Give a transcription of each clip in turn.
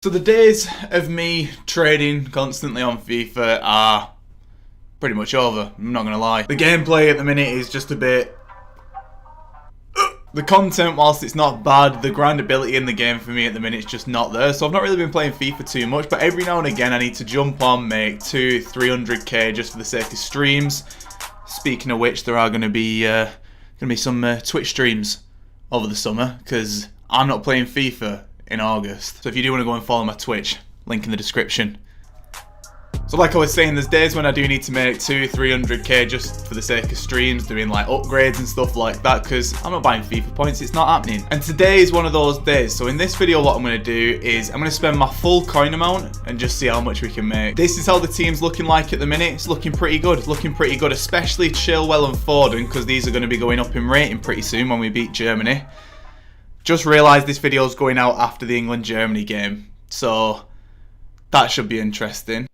So the days of me trading constantly on FIFA are pretty much over, I'm not going to lie. The gameplay at the minute is just a bit... The content, whilst it's not bad, the grindability in the game for me at the minute is just not there. So I've not really been playing FIFA too much, but every now and again I need to jump on, make 200-300k just for the sake of streams. Speaking of which, there are going to be some Twitch streams over the summer, because I'm not playing FIFA in August. So if you do want to go and follow my Twitch, link in the description. So like I was saying, there's days when I do need to make 200-300k just for the sake of streams, doing like upgrades and stuff like that, because I'm not buying FIFA points, it's not happening. And today is one of those days. So in this video what I'm going to do is I'm going to spend my full coin amount and just see how much we can make. This is how the team's looking like at the minute. It's looking pretty good, especially Chilwell and Foden, because these are going to be going up in rating pretty soon when we beat Germany. Just realised this video is going out after the England-Germany game, so that should be interesting.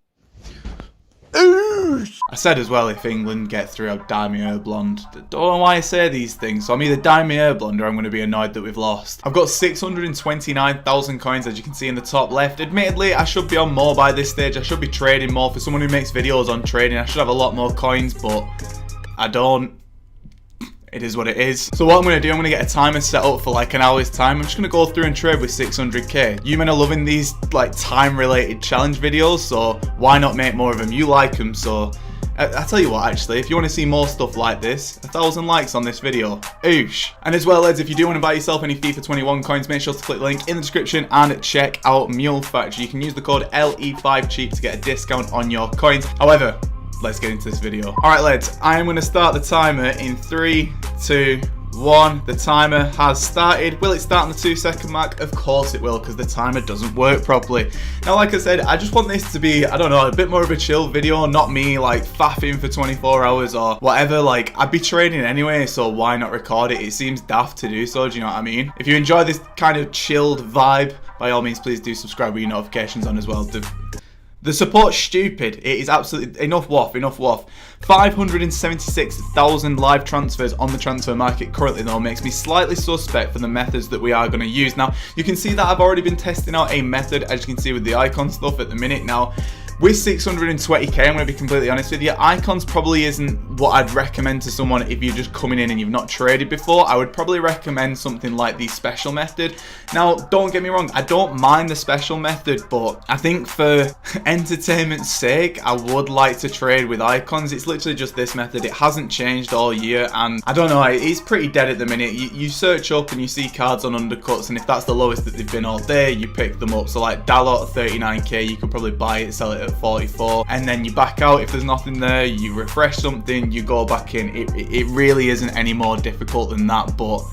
I said as well, if England get through, I'd dye my hair blonde. Don't know why I say these things, so I'm either dye my hair blonde or I'm going to be annoyed that we've lost. I've got 629,000 coins, as you can see in the top left. Admittedly, I should be on more by this stage. I should be trading more. For someone who makes videos on trading, I should have a lot more coins, but I don't. It is what it is. So what I'm going to do, I'm going to get a timer set up for like an hour's time. I'm just going to go through and trade with 600k. You men are loving these like time related challenge videos, so why not make more of them? You like them, so I tell you what, actually, if you want to see more stuff like this, 1,000 likes on this video. Oosh. And as well as, if you do want to buy yourself any FIFA 21 coins, make sure to click the link in the description and check out Mule Factory. You can use the code LE5CHEAP to get a discount on your coins. However, let's get into this video. Alright lads, I am going to start the timer in 3, 2, 1. The timer has started. Will it start on the 2-second mark? Of course it will, because the timer doesn't work properly. Now, like I said, I just want this to be, I don't know, a bit more of a chill video, not me like faffing for 24 hours or whatever. Like, I'd be trading anyway, so why not record it? It seems daft to do so, do you know what I mean? If you enjoy this kind of chilled vibe, by all means, please do subscribe with your notifications on as well. The support's stupid. It is absolutely enough waff. 576,000 live transfers on the transfer market currently, though, makes me slightly suspect for the methods that we are going to use. Now, you can see that I've already been testing out a method, as you can see with the icon stuff at the minute. Now, with 620k, I'm going to be completely honest with you, icons probably isn't what I'd recommend to someone if you're just coming in and you've not traded before. I would probably recommend something like the special method. Now, don't get me wrong, I don't mind the special method, but I think for entertainment's sake, I would like to trade with icons. It's literally just this method. It hasn't changed all year, and I don't know, it's pretty dead at the minute. You search up and you see cards on undercuts, and if that's the lowest that they've been all day, you pick them up. So like Dalot at 39k, you could probably buy it, sell it at 44, and then you back out. If there's nothing there, you refresh something, you go back in. It really isn't any more difficult than that, but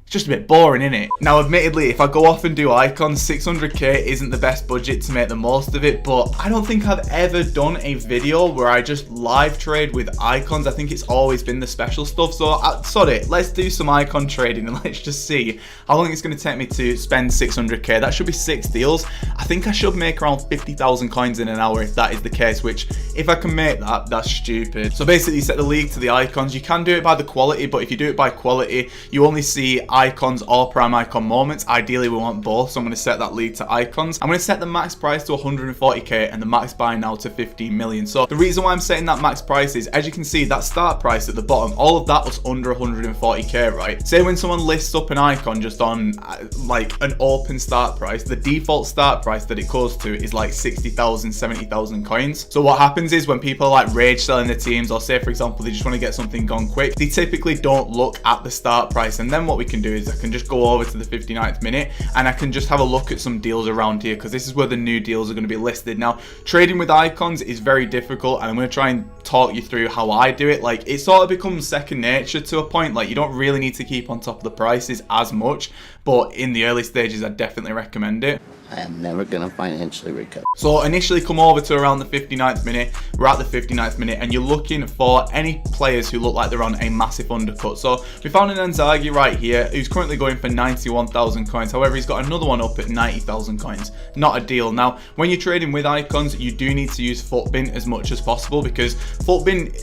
it's just a bit boring, isn't it? Now, admittedly, if I go off and do icons, 600k isn't the best budget to make the most of it, but I don't think I've ever done a video where I just live trade with icons. I think it's always been the special stuff, so sod it, let's do some icon trading and let's just see how long it's going to take me to spend 600k. That should be 6 deals. I think I should make around 50,000 coins in an hour if that is the case, which if I can make that, that's stupid. So basically, you set the league to the icons. You can do it by the quality, but if you do it by quality, you only see icons or prime icon moments. Ideally, we want both, so I'm going to set that league to icons. I'm going to set the max price to 140k and the max buy now to 15 million. So the reason why I'm setting that max price is, as you can see, that start price at the bottom, all of that was under 140k, right? Say when someone lists up an icon just on like an open start price, the default start price that it goes to is like 60,000, 70,000 coins. So what happens is when people are like rage selling their teams, or say for example they just want to get something gone quick, they typically don't look at the start price. And then what we can do is I can just go over to the 59th minute and I can just have a look at some deals around here, because this is where the new deals are going to be listed. Now, trading with icons is very difficult, and I'm going to try and talk you through how I do it. Like, it sort of becomes second nature to a point. Like, you don't really need to keep on top of the prices as much, but in the early stages I definitely recommend it. I am never going to financially recover. So initially come over to around the 59th minute. We're at the 59th minute and you're looking for any players who look like they're on a massive undercut. So we found an Inzaghi right here who's currently going for 91,000 coins. However, he's got another one up at 90,000 coins. Not a deal. Now, when you're trading with icons, you do need to use FUTBin as much as possible, because FUTBin...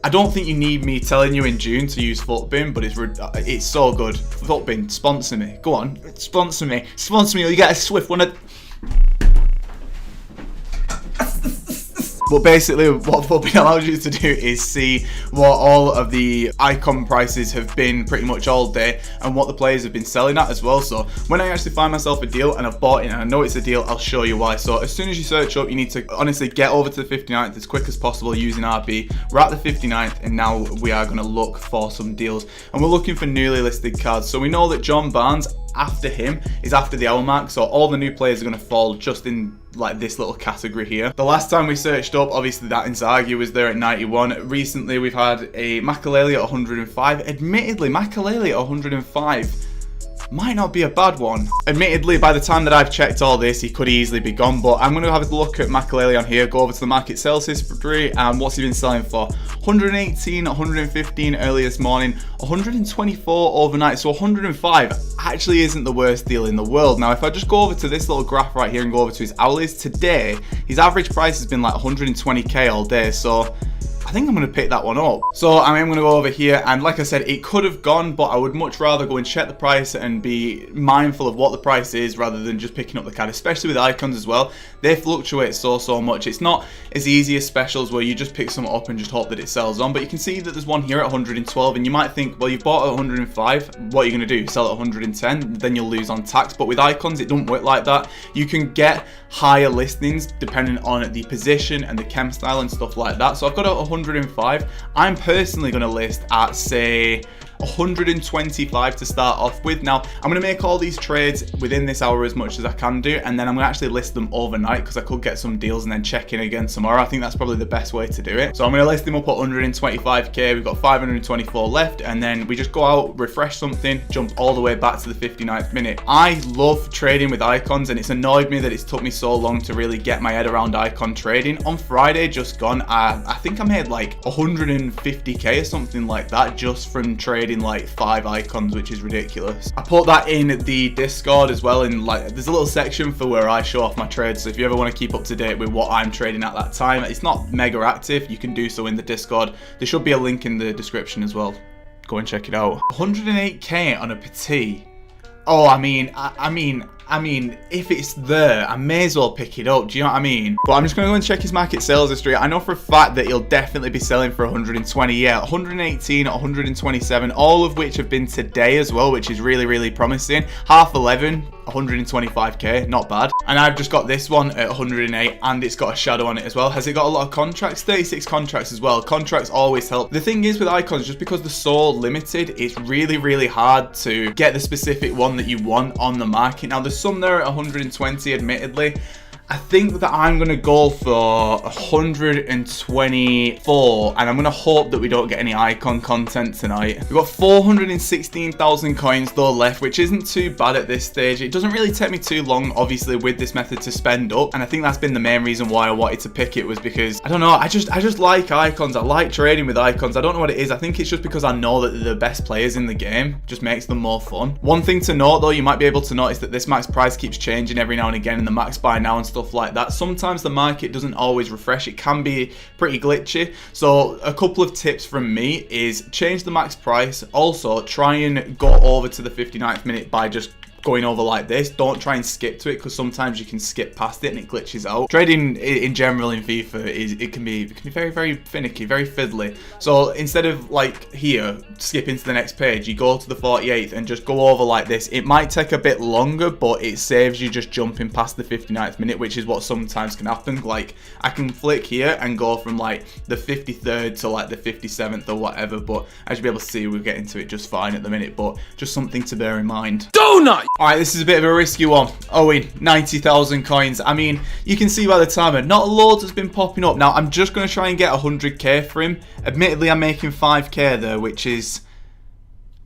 I don't think you need me telling you in June to use FUTBin, but it's so good. FUTBin, sponsor me. Go on, sponsor me. Sponsor me, or you get a Swift one. But basically what FUTBIN allows you to do is see what all of the icon prices have been pretty much all day and what the players have been selling at as well. So when I actually find myself a deal and I've bought it and I know it's a deal, I'll show you why. So as soon as you search up, you need to honestly get over to the 59th as quick as possible using RB. We're at the 59th and now we are going to look for some deals, and we're looking for newly listed cards. So we know that John Barnes, after him, is after the hour mark, so all the new players are going to fall just in like this little category here. The last time we searched up, obviously that Inzaghi was there at 91. Recently we've had a Makelele at 105. Admittedly, Makelele at 105 might not be a bad one. Admittedly, by the time that I've checked all this, he could easily be gone, but I'm going to have a look at Makelele on here, go over to the market sales history, and what's he been selling for. 118, 115 early this morning, 124 overnight, so 105 actually isn't the worst deal in the world. Now, if I just go over to this little graph right here and go over to his hourlies, today, his average price has been like 120k all day, so I think I'm going to pick that one up. So I am going to go over here, and like I said, it could have gone, but I would much rather go and check the price and be mindful of what the price is rather than just picking up the card, especially with icons as well. They fluctuate so much. It's not as easy as specials where you just pick some up and just hope that it sells on, but you can see that there's one here at 112, and you might think, well, you've bought at 105, what are you going to do? Sell at 110? Then you'll lose on tax. But with icons, it doesn't work like that. You can get higher listings depending on the position and the chem style and stuff like that. So I've got it at 105. I'm personally going to list at, say, 125 to start off with. Now, I'm going to make all these trades within this hour as much as I can do, and then I'm going to actually list them overnight because I could get some deals and then check in again tomorrow. I think that's probably the best way to do it. So I'm going to list them up at 125k. We've got 524 left, and then we just go out, refresh something, jump all the way back to the 59th minute. I love trading with icons, and it's annoyed me that it's took me so long to really get my head around icon trading. On Friday just gone, I think I made like 150k or something like that just from trading like 5 icons, which is ridiculous. I put that in the Discord as well, and like there's a little section for where I show off my trades, so if you ever want to keep up to date with what I'm trading at that time, it's not mega active, you can do so in the Discord. There should be a link in the description as well. Go and check it out. 108k on a Petit. Oh, I mean, if it's there, I may as well pick it up. Do you know what I mean? But I'm just going to go and check his market sales history. I know for a fact that he'll definitely be selling for 120. Yeah, 118, 127, all of which have been today as well, which is really promising. 11:30, 125k, not bad. And I've just got this one at 108, and it's got a shadow on it as well. Has it got a lot of contracts? 36 contracts as well. Contracts always help. The thing is with icons, just because they're so limited, it's really hard to get the specific one that you want on the market. Now, there's some there at 120, admittedly. I think that I'm going to go for 124, and I'm going to hope that we don't get any icon content tonight. We've got 416,000 coins though left, which isn't too bad at this stage. It doesn't really take me too long, obviously, with this method to spend up, and I think that's been the main reason why I wanted to pick it, was because, I don't know, I just like icons. I like trading with icons. I don't know what it is. I think it's just because I know that they're the best players in the game. Just makes them more fun. One thing to note though, you might be able to notice that this max price keeps changing every now and again, and the max buy now and stuff like that. Sometimes the market doesn't always refresh. It can be pretty glitchy. So a couple of tips from me is change the max price. Also, try and go over to the 59th minute by just going over like this. Don't try and skip to it, because sometimes you can skip past it and it glitches out. Trading in general in FIFA it can be very finicky, very fiddly. So instead of like here skipping to the next page, you go to the 48th and just go over like this. It might take a bit longer, but it saves you just jumping past the 59th minute, which is what sometimes can happen. Like I can flick here and go from like the 53rd to like the 57th or whatever, but as you'll be able to see, we're getting to it just fine at the minute. But just something to bear in mind. Donut! Alright, this is a bit of a risky one. Owing 90,000 coins. I mean, you can see by the timer, not loads has been popping up. Now, I'm just going to try and get 100k for him. Admittedly, I'm making 5k there, which is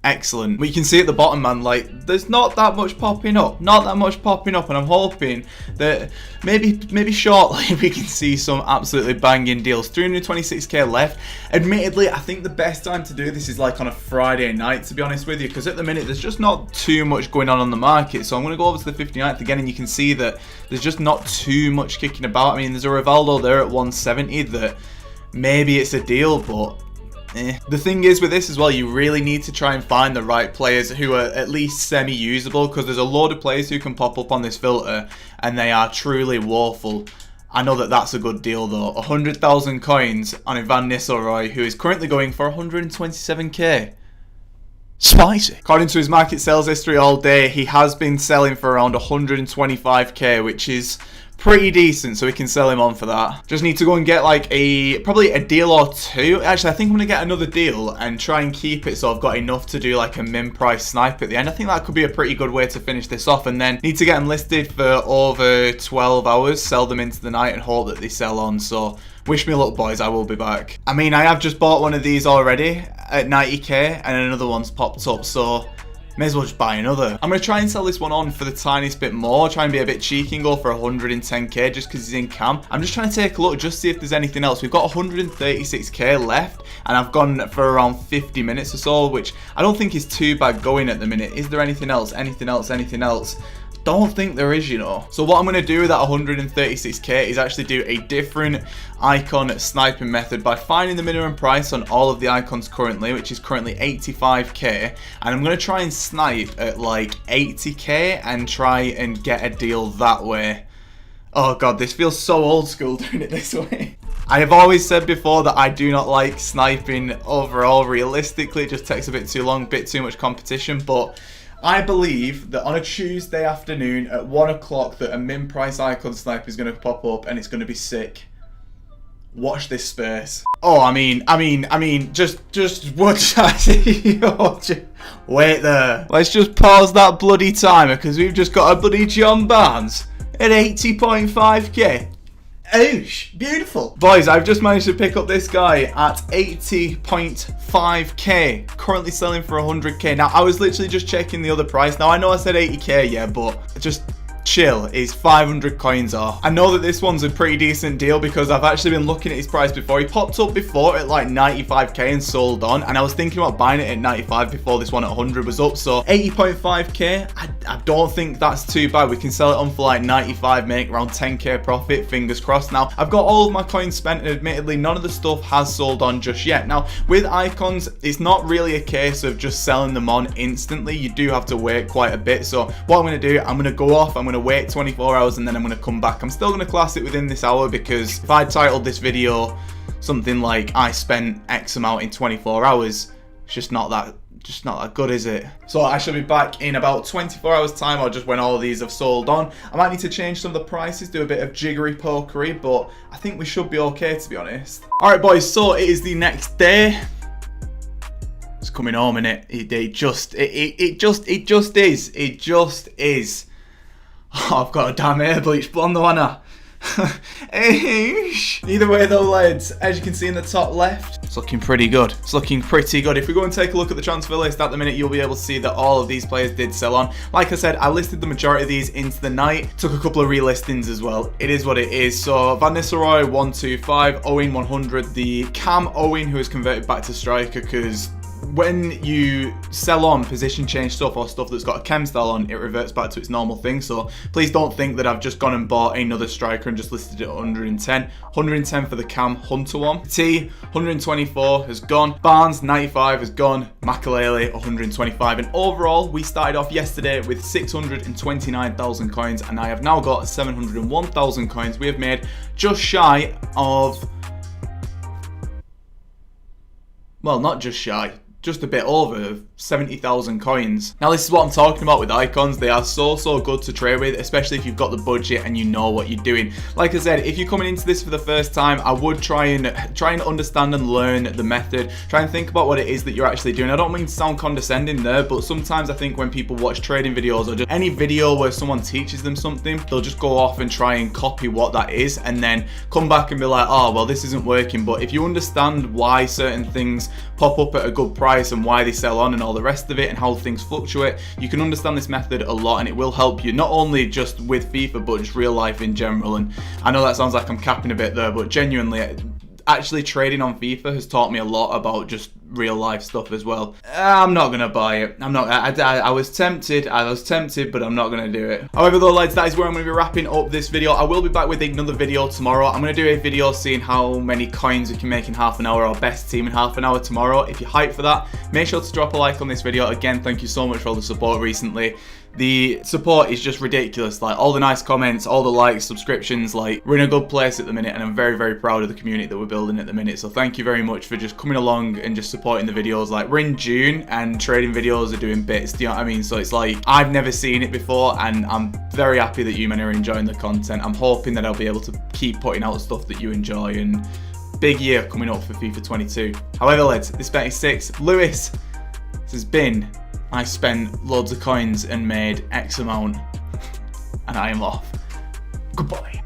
excellent. But you can see at the bottom, man, like, there's not that much popping up. Not that much popping up, and I'm hoping that maybe shortly we can see some absolutely banging deals. 326k left. Admittedly, I think the best time to do this is like on a Friday night, to be honest with you, because at the minute there's just not too much going on the market. So I'm going to go over to the 59th again, and you can see that there's just not too much kicking about. I mean, there's a Rivaldo there at 170 that maybe it's a deal, but The thing is with this as well, you really need to try and find the right players who are at least semi-usable, because there's a load of players who can pop up on this filter and they are truly woeful. I know that that's a good deal though. 100,000 coins on a Van Nistelrooy who is currently going for 127k. Spicy. According to his market sales history all day, he has been selling for around 125k, which is pretty decent, so we can sell him on for that. Just need to go and get like probably a deal or two. Actually, I think I'm gonna get another deal and try and keep it so I've got enough to do like a min price snipe at the end. I think that could be a pretty good way to finish this off, and then need to get them listed for over 12 hours, sell them into the night and hope that they sell on. So wish me luck, boys. I will be back. I mean, I have just bought one of these already at 90k and another one's popped up, so may as well just buy another. I'm going to try and sell this one on for the tiniest bit more, try and be a bit cheeky and go for 110k just because he's in cam. I'm just trying to take a look, just see if there's anything else. We've got 136k left and I've gone for around 50 minutes or so, which I don't think is too bad going at the minute. Is there anything else? Anything else? Anything else? Don't think there is, you know. So what I'm going to do with that 136k is actually do a different icon sniping method by finding the minimum price on all of the icons currently, which is currently 85k, and I'm going to try and snipe at like 80k and try and get a deal that way. Oh god, this feels so old school doing it this way. I have always said before that I do not like sniping overall. Realistically, it just takes a bit too long, bit too much competition, but I believe that on a Tuesday afternoon at 1 o'clock that a min price icon snipe is going to pop up and it's going to be sick. Watch this space. Oh, I mean, just what did I say? Wait there. Let's just pause that bloody timer because we've just got a bloody John Barnes at 80.5k. Oosh, beautiful. Boys, I've just managed to pick up this guy at 80.5k, currently selling for 100k. Now, I was literally just checking the other price. Now, I know I said 80k, yeah, but just chill, is 500 coins off. I know that this one's a pretty decent deal because I've actually been looking at his price before. He popped up before at like 95k and sold on, and I was thinking about buying it at 95 before this one at 100 was up. So 80.5k, I don't think that's too bad. We can sell it on for like 95, make around 10k profit, fingers crossed. Now, I've got all of my coins spent, and admittedly none of the stuff has sold on just yet. Now, with icons, it's not really a case of just selling them on instantly. You do have to wait quite a bit. So what I'm going to do, I'm going to go off, I'm going to wait 24 hours and then I'm going to come back. I'm still going to class it within this hour because if I titled this video something like I spent X amount in 24 hours, it's just not that good, is it? So I shall be back in about 24 hours time, or just when all of these have sold on. I might need to change some of the prices, do a bit of jiggery pokery, but I think we should be okay, to be honest. Alright boys, so it is the next day. It's coming home, innit? It just is. Oh, I've got a damn hair bleach blonde though, Anna. Either way though, lads, as you can see in the top left, it's looking pretty good. It's looking pretty good. If we go and take a look at the transfer list at the minute, you'll be able to see that all of these players did sell on. Like I said, I listed the majority of these into the night. Took a couple of relistings as well. It is what it is. So Van Nistelrooy 125, Owen 100, the Cam Owen who is converted back to striker, because when you sell on position change stuff or stuff that's got a chem style on, it reverts back to its normal thing. So please don't think that I've just gone and bought another striker and just listed it at 110. 110 for the Cam Hunter one. T 124 has gone. Barnes 95 has gone. Makalele 125. And overall, we started off yesterday with 629,000 coins, and I have now got 701,000 coins. We have made just shy of, well, not just shy, just a bit over 70,000 coins. Now this is what I'm talking about with icons. They are so good to trade with, especially if you've got the budget and you know what you're doing. Like I said, if you're coming into this for the first time, I would try and understand and learn the method. Try and think about what it is that you're actually doing. I don't mean to sound condescending there, but sometimes I think when people watch trading videos or just any video where someone teaches them something, they'll just go off and try and copy what that is and then come back and be like, oh, well, this isn't working. But if you understand why certain things pop up at a good price and why they sell on and all the rest of it and how things fluctuate, you can understand this method a lot, and it will help you not only just with FIFA but just real life in general. And I know that sounds like I'm capping a bit there, but genuinely, actually trading on FIFA has taught me a lot about just real life stuff as well. I'm not gonna buy it. I was tempted, but I'm not gonna do it. However though, lads, that is where I'm gonna be wrapping up this video. I will be back with another video tomorrow. I'm gonna do a video seeing how many coins we can make in half an hour, or best team in half an hour tomorrow. If you're hyped for that, make sure to drop a like on this video. Again, thank you so much for all the support recently. The support is just ridiculous. Like, all the nice comments, all the likes, subscriptions, like, we're in a good place at the minute, and I'm very, very proud of the community that we're building at the minute. So thank you very much for just coming along and just supporting the videos. Like, we're in June and trading videos are doing bits, do you know what I mean? So it's like, I've never seen it before, and I'm very happy that you men are enjoying the content. I'm hoping that I'll be able to keep putting out stuff that you enjoy, and big year coming up for FIFA 22. However, lads, this bet is 6. Lewis, this has been, I spent loads of coins and made X amount, and I am off. Goodbye.